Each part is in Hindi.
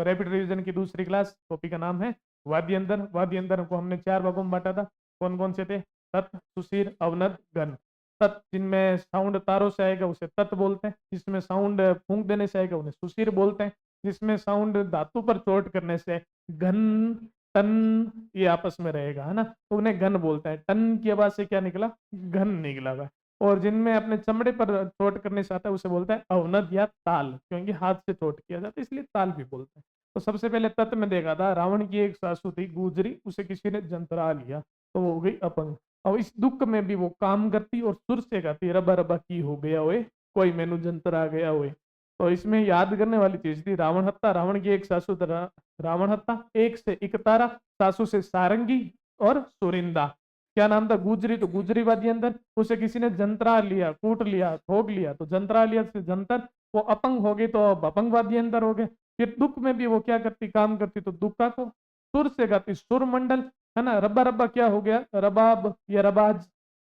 तो रैपिड रिवीजन की दूसरी क्लास, टॉपिक का नाम है वाद्य यंत्र। वाद्य यंत्र को हमने 4 भागों में बांटा था। कौन कौन से थे? तत्, सुशीर, अवनद, गण। तत् जिनमें साउंड तारों से आएगा उसे तत् बोलते हैं, जिसमें साउंड फूंक देने से आएगा उन्हें सुशीर बोलते हैं, जिसमें साउंड धातु पर चोट करने से घन, टन ये आपस में रहेगा, है ना, तो उन्हें घन बोलते हैं। टन की आवाज से क्या निकला? घन निकला हुआ। और जिनमें अपने चमड़े पर चोट करने से आता है उसे बोलता है अवनद या ताल, क्योंकि हाथ से चोट किया जाता है इसलिए ताल भी बोलते हैं। तो सबसे पहले तत्व में देखा था, रावण की एक सासू थी गुजरी, उसे किसी ने जंतरा लिया तो वो हो गई अपंग। और इस दुख में भी वो काम करती और सुर से गाती, रबा रबा की हो गया ओए, कोई मैनू जंतरा गया ओए। तो इसमें याद करने वाली चीज थी रावण हत्ता। रावण की एक सासू था रावण हत्ता, एक से इकतारा, सासू से सारंगी और सुरिंदा। क्या नाम था? गुजरी, तो गुजरी वादी अंदर उसे किसी ने जंतरा लिया, कूट लिया, ठोक लिया, तो जंतरा लिया से जंतर, वो अपंग हो गई तो अब अपंग वादी अंदर हो गए। फिर दुख में भी वो क्या करती? काम करती, तो दुखा को सुर से गाती, सुर मंडल, है ना। रब्बा रब्बा क्या हो गया? रबाब या रबाज,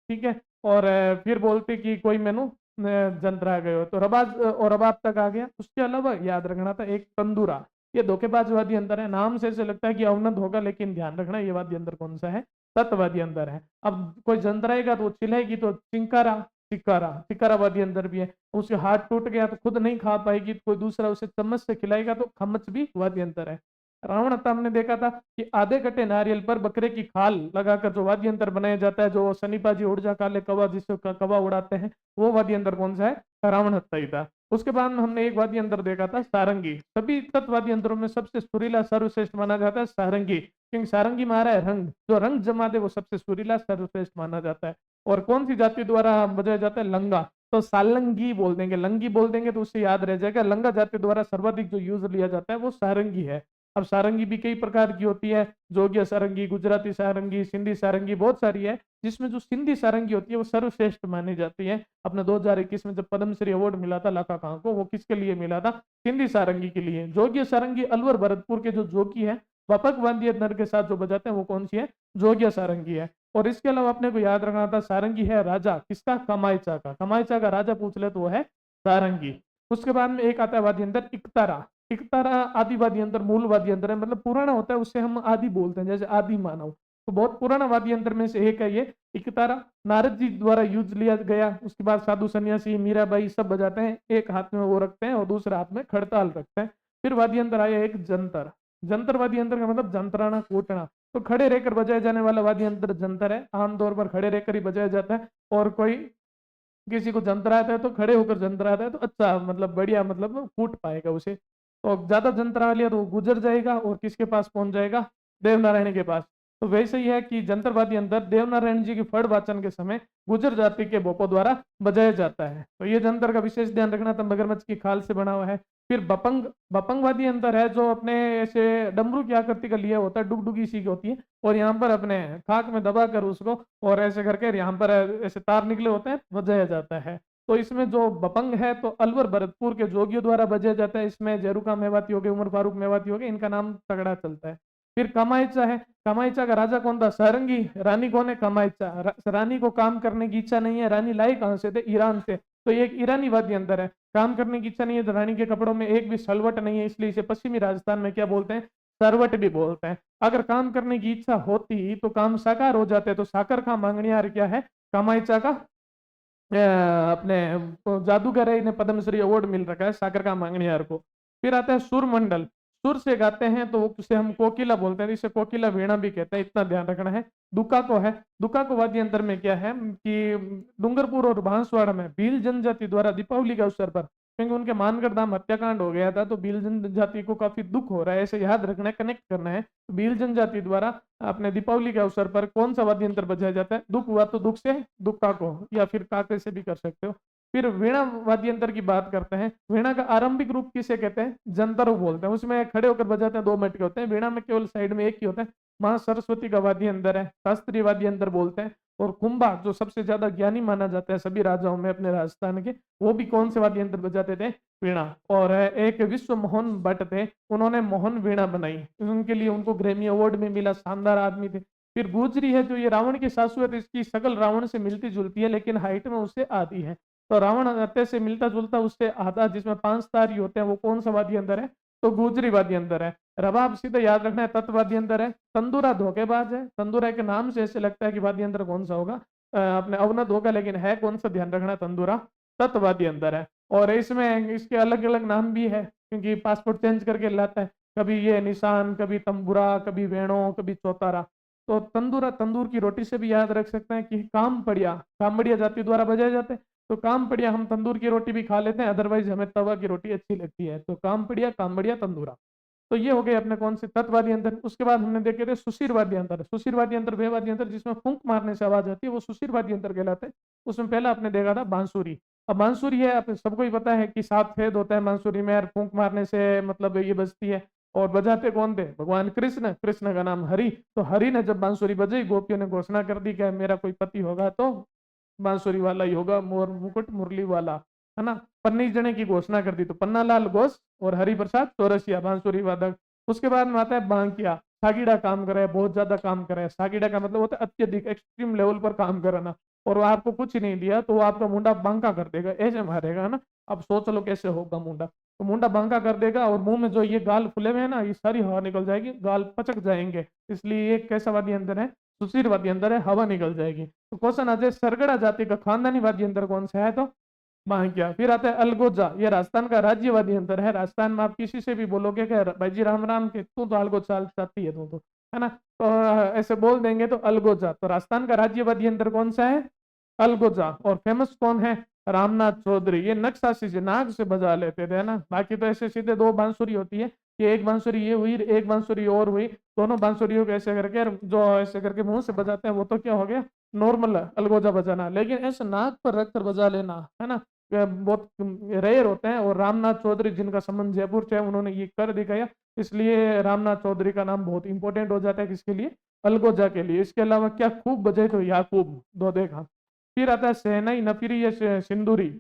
ठीक है। और फिर बोलते कि कोई मैनू जंतरा गए हो, तो रबाज और रबाब तक आ गया। उसके अलावा याद रखना था एक तंदूरा, ये धोखेबाज वादी अंदर है। नाम से ऐसे लगता है कि अवनद होगा, लेकिन ध्यान रखना ये वादी अंदर कौन सा है? तत्ववादी अंदर है। अब कोई जंतराएगा तो वो चिल्लाएगी, तो चिंकारा, चिकारा, चिकारा वादी अंदर भी है। उसके हाथ टूट गया तो खुद नहीं खा पाएगी, तो कोई दूसरा उसे चम्मच से खिलाएगा, तो खम्मच भी वादी अंतर है। रावण हत्ता हमने देखा था कि आधे कटे नारियल पर बकरे की खाल लगाकर जो वाद्य यंत्र बनाया जाता है, जो शनिपाजी ऊर्जा काले कवा जिससे कवा उड़ाते हैं, वो वाद्य यंत्र कौन सा है? रावण हत्ता ही था। उसके बाद में हमने एक वाद्य यंत्र देखा था सारंगी। सभी तत्वाद्य यंत्रों में सबसे सुरीला सर्वश्रेष्ठ माना जाता है सारंगी, क्योंकि सारंगी मारा है रंग, जो रंग जमा दे वो सबसे सुरीला सर्वश्रेष्ठ माना जाता है। और कौन सी जाति द्वारा बजाया जाता है? लंगा, तो सालंगी बोल देंगे, लंगी बोल देंगे तो उससे याद रह जाएगा। लंगा जाति द्वारा सर्वाधिक जो यूज लिया जाता है वो सारंगी है। अब सारंगी भी कई प्रकार की होती है, जोगिया सारंगी, गुजराती सारंगी, सिंधी सारंगी, बहुत सारी है, जिसमें जो सिंधी सारंगी होती है वो सर्वश्रेष्ठ मानी जाती है। अपने 2021 में जब पद्मश्री अवार्ड मिला था लाका खां को, वो किसके लिए मिला था? सिंधी सारंगी के लिए। जोगिया सारंगी अलवर भरतपुर के जो जोगी है वपक वाद्य नर के साथ जो बजाते हैं वो कौन सी है? जोगिया सारंगी है। और इसके अलावा अपने को याद रखना था सारंगी है राजा किसका? कमाईचा का। कमाईचा का राजा पूछ ले तो वो है सारंगी। उसके बाद में एक आता है वाद्य यंत्र इकतारा। इकतारा आदि वाद्य यंत्र, मूल वाद्य यंत्र है, मतलब पुराना होता है, उससे हम आदि बोलते हैं, जैसे आदि मानव, तो बहुत पुराना वाद्य यंत्र में से एक है ये इकतारा। नारद जी द्वारा यूज लिया गया। उसके बाद साधु सन्यासी मीराबाई सब बजाते हैं, एक हाथ में वो रखते हैं और दूसरे हाथ में खड़ताल रखते हैं। फिर वाद्य यंत्र आया एक जंतर। जंतर वाद्य यंत्र का मतलब जंतराना कूटना, तो खड़े रहकर बजाया जाने वाला वाद्य यंत्र जंतर है। आमतौर पर खड़े रहकर ही बजाया जाता है, और कोई किसी को जंतराता है तो खड़े होकर जंतराता है तो अच्छा, मतलब बढ़िया, मतलब कूट पाएगा उसे। तो ज्यादा जंतरा लिया तो वो गुजर जाएगा और किसके पास पहुंच जाएगा? देवनारायण के पास। तो वैसे ही है कि जंतरवादी अंतर देवनारायण जी की फड़ वाचन के समय गुजर जाति के भोपों द्वारा बजाया जाता है। तो ये जंतर का विशेष ध्यान रखना था, मगरमच्छ की खाल से बना हुआ है। फिर बपंग, बपंगवादी अंतर है, जो अपने ऐसे डमरू की आकृति का लिया होता है, डुगडुगी सी की होती है, और यहाँ पर अपने खाक में दबा कर उसको और ऐसे करके यहाँ पर ऐसे तार निकले होते हैं, बजाया जाता है। तो इसमें जो बपंग है तो अलवर भरतपुर के जोगियों द्वारा बजाया जाता है। इसमें जयरुखा मेवाती हो गए, उमर फारूक मेवाती हो गए, इनका नाम तगड़ा चलता है। फिर कमाईचा है। कमाईचा का राजा कौन था? सारंगी। रानी कौन है? कमाईचा। रानी को काम करने की इच्छा नहीं है, रानी लाई कहां से थे? ईरान से, तो ये एक ईरानी वाद्य अंतर है। काम करने की इच्छा नहीं है तो रानी के कपड़ों में एक भी सलवट नहीं है, इसलिए इसे पश्चिमी राजस्थान में क्या बोलते हैं? सरवट भी बोलते हैं। अगर काम करने की इच्छा होती तो काम साकार हो जाते, तो साकर का मांगणियार क्या है? कमाईचा का अपने जादूगर है, इन्हें पद्मश्री अवार्ड मिल रखा है साकर का मांगणियार को। फिर आता है सुर मंडल। सुर से गाते हैं तो उसे हम कोकिला बोलते हैं, इसे कोकिला वीणा भी कहते हैं, इतना ध्यान रखना है। दुका को है। दुका को वाद्य यंत्र में क्या है कि डूंगरपुर और बांसवाड़ा में भील जनजाति द्वारा दीपावली के अवसर पर, क्योंकि उनके मानगढ़ धाम हत्याकांड हो गया था, तो भील जनजाति को काफी दुख हो रहा है, ऐसे याद रखना है, कनेक्ट करना है। भील जनजाति द्वारा अपने दीपावली के अवसर पर कौन सा वाद्य यंत्र बजाया जाता है? दुख हुआ तो दुख से दुक्का को, या फिर काके से भी कर सकते हो। फिर वीणा वाद्य यंत्र की बात करते हैं। वीणा का आरंभिक रूप किसे कहते हैं? जंतरु बोलते हैं। उसमें खड़े होकर बजाते हैं, 2 मिनट के होते हैं। वीणा में केवल साइड में एक ही होता है। मां सरस्वती का वाद्य यंत्र है, शास्त्रीय वाद्य यंत्र बोलते हैं। और कुंभा जो सबसे ज्यादा ज्ञानी माना जाता है सभी राजाओं में अपने राजस्थान के, वो भी कौन से वाद्य यंत्र बजाते थे? वीणा। और एक विश्व मोहन भट्ट थे, उन्होंने मोहन वीणा बनाई, उनके लिए उनको ग्रैमी अवार्ड में मिला, शानदार आदमी थे। फिर गुजरी है, जो ये रावण की सासू है, तो इसकी शकल रावण से मिलती जुलती है, लेकिन हाइट में उससे आधी है। तो रावण हत्या से मिलता जुलता उससे आधा, जिसमें 5 तारी होते हैं, वो कौन सा वाद्य यंत्र है? तो गुजरी वाद्य यंत्र है। रबाब सीधे याद रखना है तत् वाद्य यंत्र है। तंदूरा धोखेबाज है, तंदूरा के नाम से ऐसे लगता है कि वाद्य यंत्र कौन सा होगा, अपने अवनत होगा, लेकिन है कौन सा ध्यान रखना, तंदूरा तत् वाद्य यंत्र है। और इसमें इसके अलग अलग नाम भी है, क्योंकि पासपोर्ट चेंज करके लाता है, कभी ये निशान, कभी तंबुरा, कभी वेणो, कभी चौतारा। तो तंदूरा तंदूर की रोटी से भी याद रख सकते हैं कि काम पड़िया, कामड़िया जाति द्वारा बजाए जाते हैं। तो काम पड़िया हम तंदूर की रोटी भी खा लेते हैं, अदरवाइज हमें तवा की रोटी अच्छी लगती है। तो काम पड़िया, कामड़िया, तंदूरा। तो ये हो गए अपने कौन से तत्वादी यंत्र। उसके बाद हमने देखे थे सुशीरवादी यंत्र। सुशीरवादी यंत्र वे वाद्य यंत्र जिसमें फूंक मारने से आवाज आती है, वो सुशीरवादी यंत्र कहलाते हैं। उसमें पहला आपने देखा था बांसुरी। अब बांसुरी है, आप सबको ही पता है कि 7 छेद होता है बांसुरी में, और फूंक मारने से मतलब ये बजती है। और बजाते कौन थे, भगवान कृष्ण, कृष्ण का नाम हरि। तो हरि ने जब बांसुरी बजाई, गोपियों ने घोषणा कर दी कि मेरा कोई पति होगा तो बांसुरी वाला ही होगा, मोर मुकुट मुरली वाला, है ना। 19 जने की घोषणा कर दी, तो पन्नालाल घोष और हरिप्रसाद चौरसिया बांसुरी वादक। उसके बाद में आता है बांकिया, सागिड़ा काम करे, बहुत ज्यादा काम करे। सागिड़ा का मतलब होता है अत्यधिक, एक्सट्रीम लेवल पर काम करना। और वो आपको कुछ नहीं दिया तो वो आपका मुंडा बांका कर देगा, ऐसे मारेगा ना। अब सोच लो कैसे होगा मुंडा। तो मुंडा बांका कर देगा, और मुंह में जो ये गाल फुले हुए हैं ना, ये सारी हवा निकल जाएगी, गाल पचक जाएंगे। इसलिए ये कैसा वाद्य यंत्र है, सुशीर वाद्य यंत्र है, हवा निकल जाएगी। तो क्वेश्चन आ जाए सरगड़ा जाति का खानदानी वाद्य यंत्र कौन सा है, तो बांकिया। फिर आता है अलगोजा, ये राजस्थान का राज्यवादी यंत्र है। राजस्थान में आप किसी से भी बोलोगे कि भाई जी राम राम के, तू तो अलगो चाल चाहती है तू तो, है ना। तो ऐसे बोल देंगे तो अलगोजा। तो राजस्थान का राज्यवादी यंत्र कौन सा है, अलगोजा। और फेमस कौन है, रामनाथ चौधरी। ये नक्शाशी से नाग से बजा लेते थे, है ना। बाकी तो ऐसे सीधे 2 बांसुरी होती है कि एक बांसुरी ये हुई, एक बांसुरी और हुई, दोनों बांसुरियों को ऐसे करके, जो ऐसे करके मुंह से बजाते हैं, वो तो क्या हो गया, नॉर्मल अलगोजा बजाना। लेकिन ऐसे नाक पर रखकर बजा लेना, है ना, बहुत रेयर होते हैं। और रामनाथ चौधरी जिनका संबंध जयपुर से है, उन्होंने ये कर दिखाया। इसलिए रामनाथ चौधरी का नाम बहुत इंपॉर्टेंट हो जाता है, किसके लिए, अलगोजा के लिए। इसके अलावा क्या खूब बजे, तो याकूब दो देखा। फिर आता है शहनाई, नफीरी या सिंदूरी।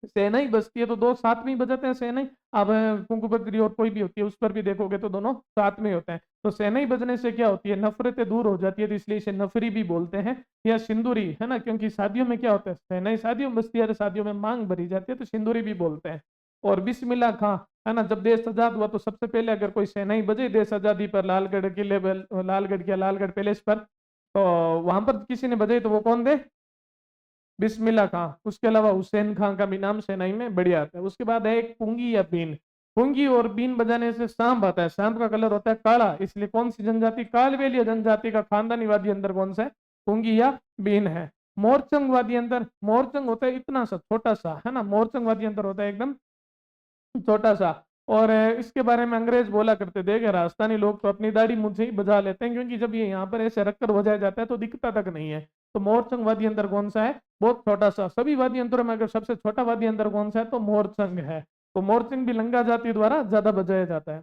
शहनाई बजती है तो 2 साथ में ही बजाते हैं शहनाई। अब कुंकुबद्री और कोई भी होती है, उस पर भी देखोगे तो दोनों साथ में होते हैं। तो शहनाई बजने से क्या होती है, नफरतें दूर हो जाती है, तो इसलिए इसे नफरी भी बोलते हैं, या सिंदूरी, है ना। क्योंकि शादियों में क्या होता है, शहनाई शादियों में बजती है, तो शादियों में मांग भरी जाती है, तो सिंदूरी भी बोलते हैं। और बिस्मिल्लाह खां, है ना, जब देश आजाद हुआ तो सबसे पहले अगर कोई शहनाई बजे देश आजादी पर, लालगढ़ किले पर, लालगढ़ किया, लालगढ़ पैलेस पर, तो वहां पर किसी ने बजाई, तो वो कौन थे, बिस्मिल्लाह खां। उसके अलावा हुसैन खां का भी नाम सेनाई में बढ़िया आता है। उसके बाद है एक पुंगी या बीन। पुंगी और बीन बजाने से सांप आता है, सांप का कलर होता है काला, इसलिए कौन सी जनजाति, कालवेलिया जनजाति का खानदानी वाद्य यंत्र कौन सा है, पुंगी या बीन है। मोरचंग वाद्य यंत्र, मोरचंग होता है इतना सा छोटा सा, है ना, मोरचंग वाद्य यंत्र होता है एकदम छोटा सा। और इसके बारे में अंग्रेज बोला करते थे कि राजस्थानी लोग तो अपनी दाढ़ी मुझे ही बजा लेते हैं, क्योंकि जब ये यहाँ पर ऐसे रखकर बजाया जाता है तो दिखता तक नहीं है। तो मोरचंग वाद्य यंत्र कौन सा है, बहुत छोटा सा। सभी वाद्य यंत्रों में अगर सबसे छोटा वाद्य यंत्र कौन सा है, तो मोरचंग है। तो मोरचंग भी लंगा जाति द्वारा ज्यादा बजाया जाता है,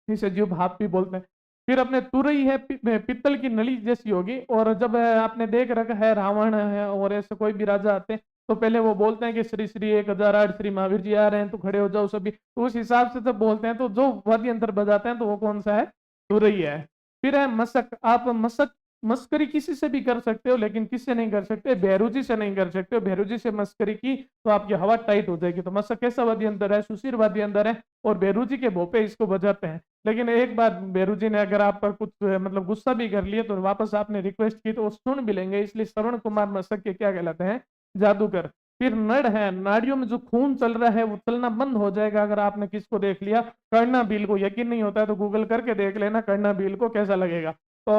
इसे जीव भाप भी बोलते हैं। फिर अपने तुरई है, पित्तल की नली जैसी होगी। और जब आपने देख रखा है रावण है और ऐसे कोई भी राजा आते हैं, तो पहले वो बोलते हैं कि श्री श्री 1008 श्री महावीर जी आ रहे हैं, तो खड़े हो जाओ सभी। तो उस हिसाब से जब बोलते हैं, तो जो वाद्य यंत्र बजाते हैं तो वो कौन सा है, तुरई है। फिर है मसक। आप मसक, मस्करी किसी से भी कर सकते हो, लेकिन किससे नहीं कर सकते, बेरुजी से नहीं कर सकते हो। बेरुजी से मस्करी की तो आपकी हवा टाइट हो जाएगी। तो मसक कैसा वाद्य यंत्र है, सुशीर वाद्य यंत्र है, और बेरुजी के भोपे इसको बजाते हैं। लेकिन एक बार बेरुजी ने अगर आप पर कुछ मतलब गुस्सा भी कर लिया, तो वापस आपने रिक्वेस्ट की तो वो सुन भी लेंगे। इसलिए श्रवण कुमार मसक के क्या कहलाते हैं, जादूगर। फिर नड़ है, नाड़ियों में जो खून चल रहा है वो चलना बंद हो जाएगा अगर आपने किसको देख लिया, कर्णा भील को। यकीन नहीं होता है तो गूगल करके देख लेना कर्णा भील को, कैसा लगेगा। तो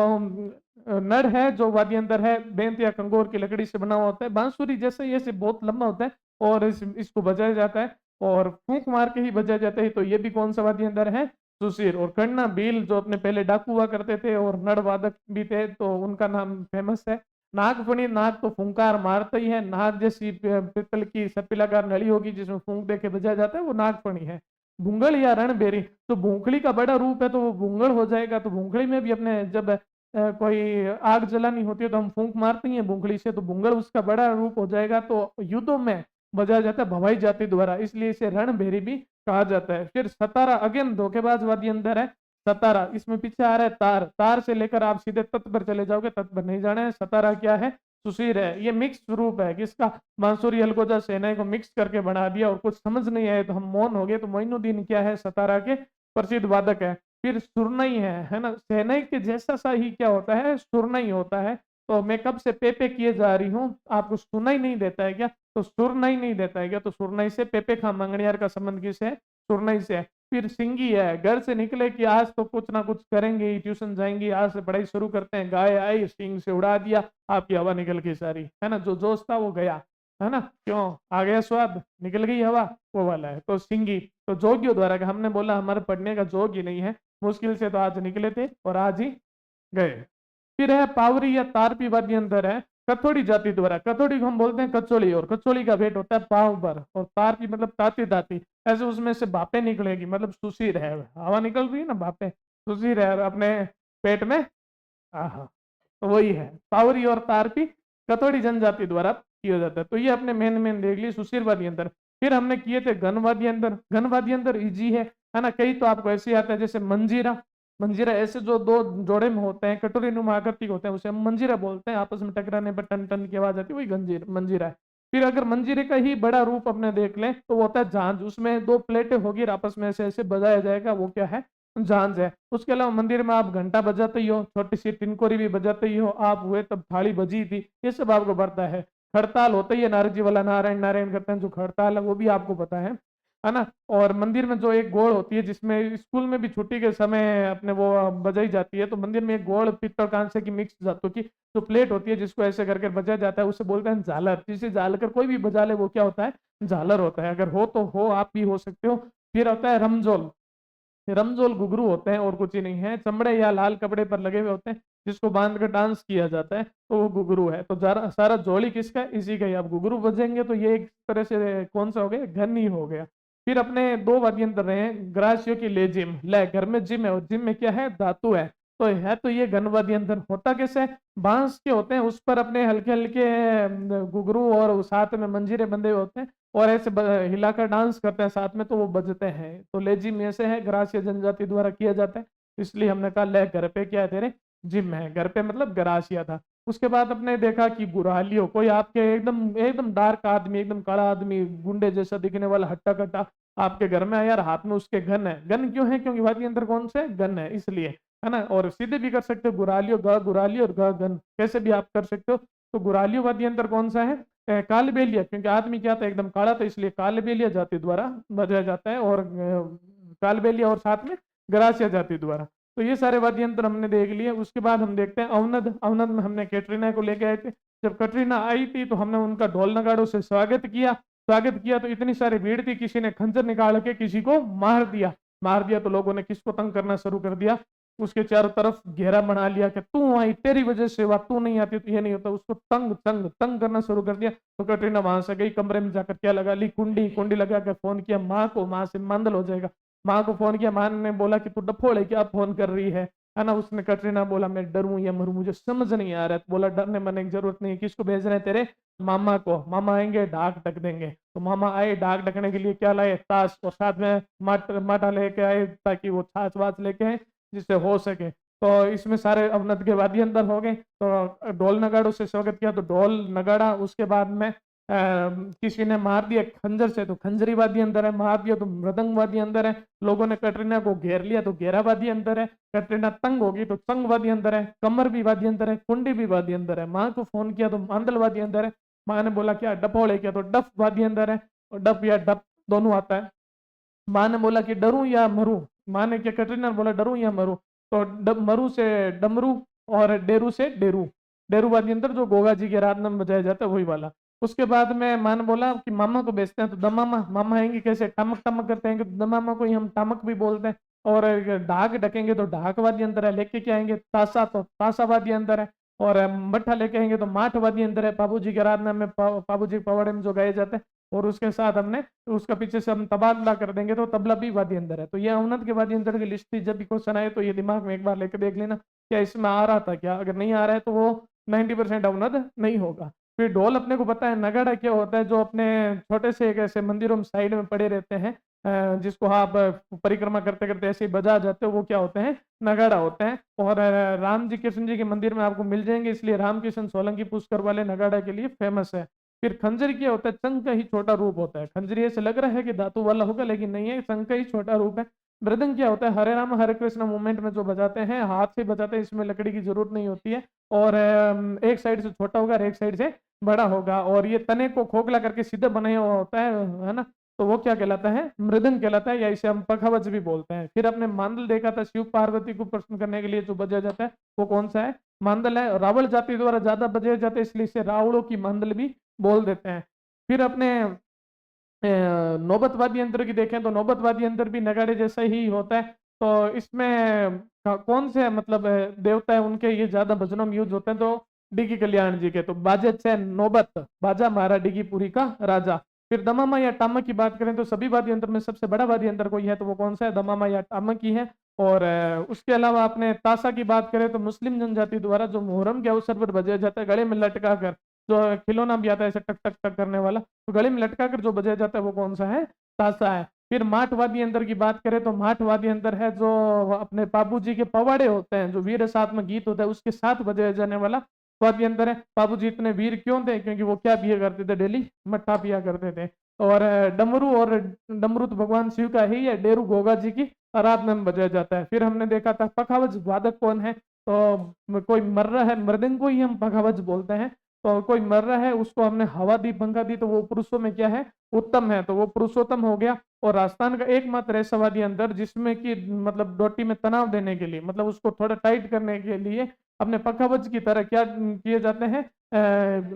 नड़ है जो वाद्य यंत्र है, बेंत या कंगोर की लकड़ी से बना हुआ होता है, बांसुरी जैसे ये से बहुत लंबा होता है, और इसको बजाया जाता है, और फूंक मार के ही बजाया जाता है। तो ये भी कौन सा वाद्य यंत्र है, सुशीर। और कर्णा भील जो अपने पहले डाकू हुआ करते थे और नड़ वादक भी थे, तो उनका नाम फेमस है। नागफणी, नाग तो फुंकार मारता ही है, नाग जैसी पित्तल की सर्पिलाकार नली होगी जिसमें फूंक देके बजाया जाता है, वो नागफणी है। भूंगल या रणबेरी, तो भूखली का बड़ा रूप है तो वो भूंगल हो जाएगा। तो भूखली में भी अपने जब कोई आग जलानी होती है तो हम फूंक मारते हैं भूखली से, तो भूंगल उसका बड़ा रूप हो जाएगा। तो युद्धों में बजाया जाता है भवाई जाति द्वारा, इसलिए इसे रणभेरी भी कहा जाता है। फिर सतारा, अगेन धोखेबाज वाद्य यंत्र है सतारा। इसमें पीछे आ रहा है तार, तार से लेकर आप सीधे तत् पर चले जाओगे, तत् पर नहीं जाना है। सतारा क्या है, सुशीर है, ये मिक्स रूप है किसका, बांसुरी अलगोजा शहनाई को मिक्स करके बना दिया। और कुछ समझ नहीं आए तो हम मौन हो गए। तो मोइनुद्दीन क्या है, सतारा के प्रसिद्ध वादक है। फिर सुरनई है ना, शहनाई के जैसा सा ही क्या होता है, सुरनई होता है। तो मैं कब से पे किए जा रही हूँ, आपको सुनाई नहीं देता है क्या, तो सुरनई नहीं देता है क्या, तो सुरनई से पे खा मंगनियार का संबंध किससे है, सुरनई से है। फिर सिंगी है, घर से निकले कि आज तो कुछ ना कुछ करेंगे ही, ट्यूशन जाएंगे, आज से पढ़ाई शुरू करते हैं, गाय आई सिंग से उड़ा दिया, आपकी हवा निकल गई सारी, है ना, जो जोश था वो गया, है ना, क्यों आ गया स्वाद, निकल गई हवा, वो वाला है। तो सिंगी तो जोगियों द्वारा, कि हमने बोला हमारे पढ़ने का जोग ही नहीं है, मुश्किल से तो आज निकले थे और आज ही गए। फिर है पावरी या तारपी वाद्य यंत्र है कथोड़ी जाति द्वारा, कथोड़ी को हम बोलते हैं कचौड़ी, और कचौड़ी का वेट होता है पाव पर, और तारपी मतलब ताती ताती, ऐसे उसमें से भापे निकलेगी, मतलब सुशीर है, हवा निकल रही है ना, भापे सुशीर है अपने पेट में, आहा, तो वही है पावरी और तारपी कथोड़ी जनजाति द्वारा किया जाता है। तो ये अपने मेन मेन देख लिए सुशीर वाद्य यंत्र। फिर हमने किए थे घन वाद्य यंत्र, घन वाद्य यंत्र इजी है ना, कई तो आपको ऐसे आता है जैसे मंजीरा, मंजीरा ऐसे जो दो जोड़े में होते हैं, कटोरी नुमा आकृति के होते हैं, उसे हम मंजीरा बोलते हैं, आपस में टकराने पर टन टन की आवाज आती है, वही गंजीर मंजीरा है। फिर अगर मंजीरे का ही बड़ा रूप अपने देख लें तो वो होता है झांझ, उसमें दो प्लेटें होगी और आपस में ऐसे ऐसे बजाया जाएगा, वो क्या है, झांझ है। उसके अलावा मंदिर में आप घंटा बजाते ही हो, छोटी सी टिनकोरी भी बजाते ही हो, आप हुए तब थाली बजी थी, ये सब आपको पता है। खड़ताल होता ही है, नारद जी वाला नारायण नारायण करते हैं, जो खड़ताल है वो भी आपको पता है ना। और मंदिर में जो एक गोल होती है, जिसमें स्कूल में भी छुट्टी के समय अपने वो बजाई जाती है, तो मंदिर में एक गोल पित्तल कांसे की मिक्स धातु की जो प्लेट होती है, जिसको ऐसे करके बजाया जाता है, उसे बोलते हैं झालर। जिसे झालकर कोई भी बजा ले वो क्या होता है, झालर होता है। अगर हो तो हो, आप भी हो सकते हो। फिर होता है रमजोल, रमजोल घुघरू होते हैं और कुछ ही नहीं है, चमड़े या लाल कपड़े पर लगे हुए होते हैं, जिसको बांध कर डांस किया जाता है, तो वो घुघरू है। तो सारा जोड़ी किसका है, इसी का ही। आप घुघरू बजेंगे तो ये एक तरह से कौन सा हो गया, घन ही हो गया। फिर अपने दो वाद्य यंत्र रहे हैं, ग्रासियो की ले जिम, ले घर में जिम है और जिम में क्या है, धातु है तो ये घन वाद्य यंत्र होता कैसे है, बांस के होते हैं, उस पर अपने हल्के हल्के घुघरू और साथ में मंजीरे बंधे हुए होते हैं, और ऐसे हिलाकर डांस करते हैं साथ में, तो वो बजते हैं। तो लेजिम में से है, ग्रासीय जनजाति द्वारा किया जाता है, इसलिए हमने कहा ले घर पे क्या है तेरे, जिम है। घर पे मतलब ग्रासिया था। उसके बाद अपने देखा कि गुरालियो, कोई आपके एकदम एकदम डार्क आदमी, एकदम काला आदमी, गुंडे जैसा दिखने वाला हट्टा कट्टा आपके घर में आया, हाथ में उसके गन है। गन क्यों है, क्योंकि वाद्य यंत्र कौन से गन है, इसलिए, है ना। और सीधे भी कर सकते हो, गुरालियो ग गुरालियो और ग गन, कैसे भी आप कर सकते हो। तो गुरालियो वाद्य यंत्र कौन सा है, कालबेलिया, क्योंकि आदमी क्या था, एकदम काला था, इसलिए कालबेलिया जाति द्वारा बजाया जाता है। और कालबेलिया और साथ में ग्रासिया जाति द्वारा। तो ये सारे वाद्य यंत्र हमने देख लिए। उसके बाद हम देखते हैं अवनद। अवनद में हमने कैटरीना को लेके आए थे। जब कैटरीना आई थी तो हमने उनका ढोल नगाड़ों से स्वागत किया तो इतनी सारी भीड़ थी, किसी ने खंजर निकाल के किसी को मार दिया तो लोगों ने किसको तंग करना शुरू कर दिया, उसके चारों तरफ घेरा बना लिया कि तू आई, तेरी वजह से हुआ, तू नहीं आती तो ये नहीं होता, उसको तंग तंग तंग करना शुरू कर दिया। तो कैटरीना वहां से गई, कमरे में जाकर क्या लगा ली, कुंडी कुंडी लगा के फोन किया माँ को, माँ से मंदल हो जाएगा। माँ को फोन किया, माँ ने बोला कि तू डफोड़ है क्या फोन कर रही है ना। उसने कैटरीना बोला मैं डरूं या मरूं मुझे समझ नहीं आ रहा है। तो बोला डरने मरने की जरूरत नहीं, किसको भेज रहे हैं तेरे मामा को, मामा आएंगे ढाक ढक देंगे। तो मामा आए, ढाक ढकने के लिए क्या लाए, ताश, और साथ में माटा लेके आए ताकि वो छाछ वाछ लेके आए जिससे हो सके। तो इसमें सारे अवनत के वाद्य अंदर हो गए। तो ढोल नगाड़ों से स्वागत किया, तो ढोल नगाड़ा। उसके बाद में किसी ने मार दिया खंजर से, तो खंजरी वाद्य अंदर है। मार दिया तो मृदंग वाद्य अंदर है। लोगों ने कैटरीना को घेर लिया तो घेरा वाद्य अंदर है। कैटरीना तंग होगी तो तंग वाद्य अंदर है। कमर भी वाद्य अंदर है, कुंडी भी वाद्य अंदर है। माँ को फोन किया तो मांदल वाद्य अंदर है। माँ ने बोला क्या डफोड़े किया, तो डफ वाद्य अंदर है, और डफ या डप दोनों आता है। माँ ने बोला कि डरूं या मरूं, माँ ने क्या, कैटरीना ने बोला डरूं या मरूं, तो मरु से डमरू और डेरू से डेरू, डेरू वाद्य यंत्र जो गोगा जी के रात में बजाया जाता है वही वाला। उसके बाद में माँ ने बोला कि मामा को बेचते हैं, तो दमामा, मामा आएंगे कैसे, टमक टमक करते हैं, तो दमामा को ही हम टमक भी बोलते हैं। और ढाक ढकेंगे तो ढाक वाद्य यंत्र है। लेके क्या आएंगे ताशा, तो ताशा वाद्य यंत्र है। और मट्ठा लेके आएंगे तो माठ वाद्य यंत्र है। बाबू जी के आराधना में बाबू जी पवाड़े में जो गाए जाते हैं। और उसके साथ हमने उसका पीछे से हम तबादला कर देंगे तो तबला भी वाद्य यंत्र है। तो ये अवनत के वाद्य यंत्र की लिस्ट थी। जब भी क्वेश्चन आए तो ये दिमाग में एक बार लेकर देख लेना क्या इसमें आ रहा था क्या, अगर नहीं आ रहा है तो वो 90% अवनत नहीं होगा। फिर ढोल अपने को पता है। नगाड़ा क्या होता है, जो अपने छोटे से एक ऐसे मंदिरों में साइड में पड़े रहते हैं, जिसको आप परिक्रमा करते करते ऐसे ही बजा जाते हो, वो क्या होते हैं नगाड़ा होते हैं। और राम जी कृष्ण जी के मंदिर में आपको मिल जाएंगे, इसलिए रामकिशन सोलंकी पुष्कर वाले नगाड़ा के लिए फेमस है। फिर खंजर क्या होता है, चंग का ही छोटा रूप होता है। खंजरी ऐसे लग रहा है कि धातु वाला होगा, लेकिन नहीं है, चंग का ही छोटा रूप है। मृदंग क्या होता है, हरे राम हरे कृष्ण मूवमेंट में जो बजाते हैं, हाथ से बजाते हैं, इसमें लकड़ी की जरूरत नहीं होती है। और एक साइड से छोटा होगा और एक साइड से बड़ा होगा, और ये तने को खोखला करके सीधा बनाया हुआ होता है ना, तो वो क्या कहलाता है, मृदंग कहलाता है, या इसे हम पखावज भी बोलते हैं। फिर आपने मांदल देखा था, शिव पार्वती को प्रश्न करने के लिए जो बजाया जाता है, वो कौन सा है, मांदल है। रावण जाति द्वारा ज्यादा बजाए जाते हैं, इसलिए इसे रावणों की मांदल भी बोल देते हैं। फिर अपने नौबत वाद्य यंत्र की देखें तो नौबत वाद्य यंत्र भी नगाड़े जैसा ही होता है। तो इसमें कौन से मतलब देवता है उनके ये ज्यादा भजनों में यूज होते हैं, तो डिगी कल्याण जी के। तो बाजे से नौबत बाजा मारा डिगी पुरी का राजा। फिर दमामा या टामक की बात करें तो सभी वाद्य यंत्र में सबसे बड़ा वाद्य यंत्र कोई है तो वो कौन सा है, दमामा या टामक की है। और उसके अलावा अपने ताशा की बात करें तो मुस्लिम जनजाति द्वारा जो मुहर्रम के अवसर पर बजाया जाता है, गले में लटका कर, जो खिलौना भी आता है ऐसे टक टक टक करने वाला, तो गले में लटका कर जो बजाया जाता है वो कौन सा है, ताशा है। फिर माठ वाद्य यंत्र की बात करें तो माठ वाद्य यंत्र है जो अपने बाबू जी के पवाड़े होते हैं, जो वीर साथ में गीत होता है उसके साथ बजाया जाने वाला वाद्य यंत्र है। बाबू जी इतने वीर क्यों थे, क्योंकि वो क्या पिया करते थे, डेली मट्ठा पिया करते थे। और डमरू, और डमरू तो भगवान शिव का ही है, डेरू गोगा जी की आराधना में बजाया जाता है। फिर हमने देखा था पखावज वादक कौन है, तो कोई मर्रा है, मृदंग को ही हम पखावज बोलते हैं। तो कोई मर रहा है उसको हमने हवा दी पंखा दी, तो वो पुरुषों में क्या है, उत्तम है, तो वो पुरुषोत्तम हो गया। और राजस्थान का एकमात्र ऐसा वाद्य यंत्र जिसमें कि मतलब डोटी में तनाव देने के लिए, मतलब उसको थोड़ा टाइट करने के लिए अपने पखावज की तरह क्या किए जाते हैं,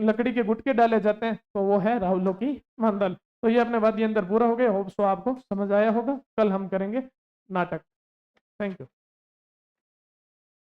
लकड़ी के गुटके डाले जाते हैं, तो वो है राहुलों की मंडल। तो ये अपने वाद्य यंत्र पूरा हो गए। होप सो आपको समझ आया होगा। कल हम करेंगे नाटक। Thank you.